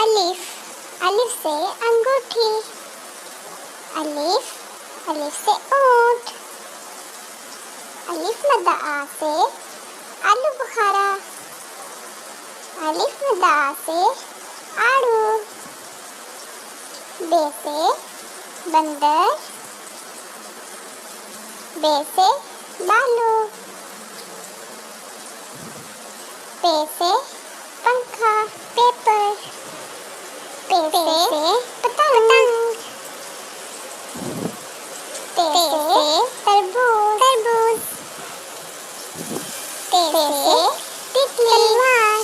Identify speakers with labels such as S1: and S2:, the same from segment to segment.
S1: अलिफ, अलिफ से अंगूठी। अलिफ, अलिफ से ऊंट। अलिफ मद्दा आ से आलू बुखारा। अलिफ मद्दा आ से आड़ू। बे से बंदर। बे से बालू। पे से पंखा, पेपर। पे से पतंग। ते से तरबूज, तरबूज। ते से तितली, तलवार।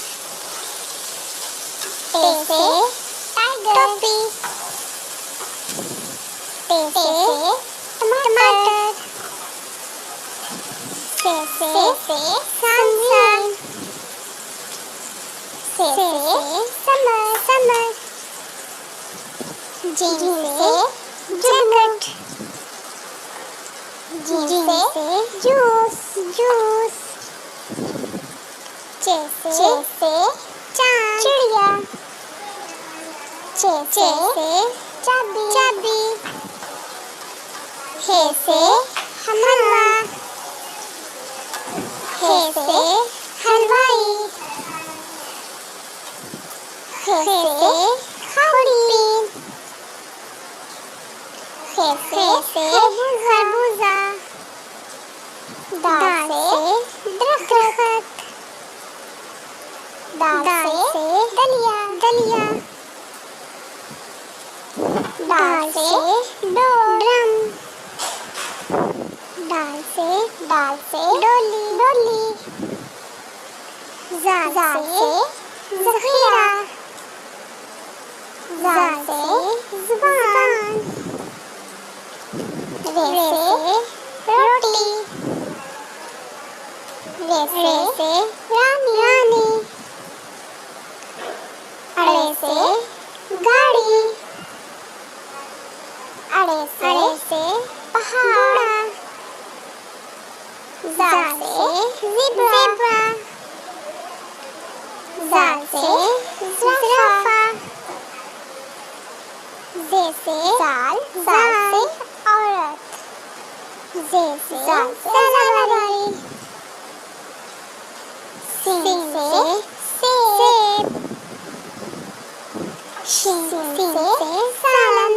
S1: ते से टाइगर, टोपी। ते से टमाटर। से सनशाइन। से समर। जीन से जैकेट। जीन से जूस। चे से चांद, चिड़िया। चे से चाबी। हे से हलवा। हे से हलवाई। हे से खुरपी। हे से खरबूजा। दा से दरख्त। दा से दलिया। दाल से ड्रम। दाल से डोली। जा से ज़ख़ीरा। ज़ा से ज़ुबान। रे से रोटी। रे से रानी। अड़े से गाड़ी। अड़े से पहाड़। जा से ज़ेब्रा। जा से ज़िराफ़ा। जे से जाल से औरत। जे से जानवरी। सीन से सेब। शीन से सालन।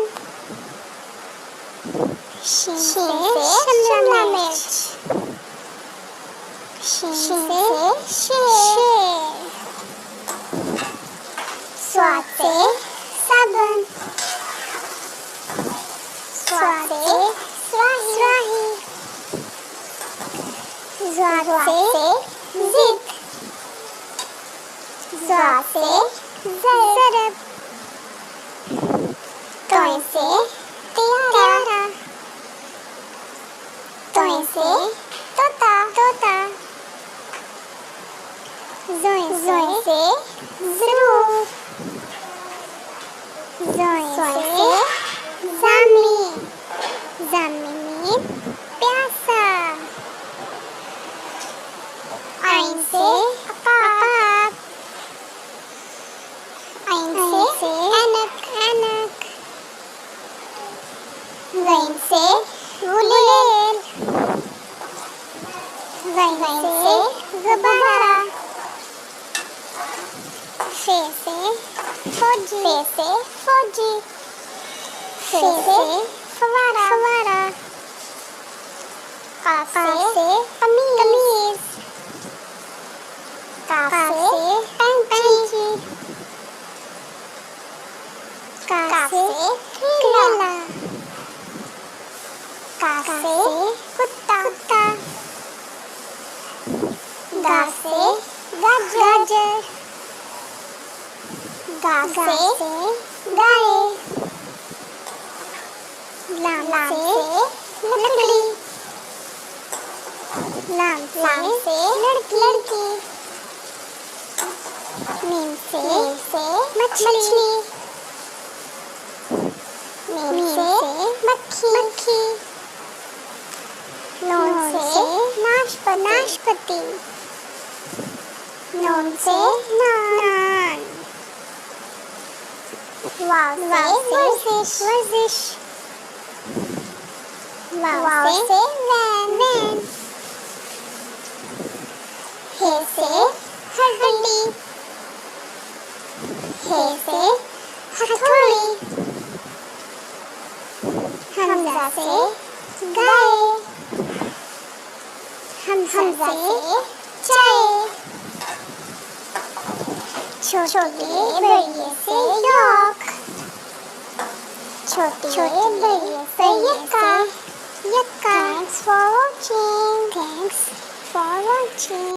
S1: शीन से शिमला मिर्च। शीन से शेर। स्वाद से साबुन। स्वाद से स्वाही। ज़ाद से ज़िद। ज़ा से ज़रब। तोय से तियारा। तोय से तोता। ज़ोय से ज़रूर। ज़ोय से ज़मीन प्यासा। आइन से आकाब। आइन से ऐनक। गैन से गुलेल। गैन से गुब्बारा। फे से फौजी। फे से फवारा। काफ से कमीज। काफ से पैंची। काफ से केला। काफ से कुत्ता। गा से गाजर। गा से गाय। लाम से लकड़ी। लाम से लड़की। मीम से मछली। मीम से मक्खी। नून से नाशपाती। नून से नान। वाव से वर्जिश वर्जिश वाव से वैन वैन हे से हड्डी हे से हथौड़ी हमजा से गाय हमजा से चाय छोटे बड़े से योग छोटे बड़े से यक्का यक्का Thanks for watching.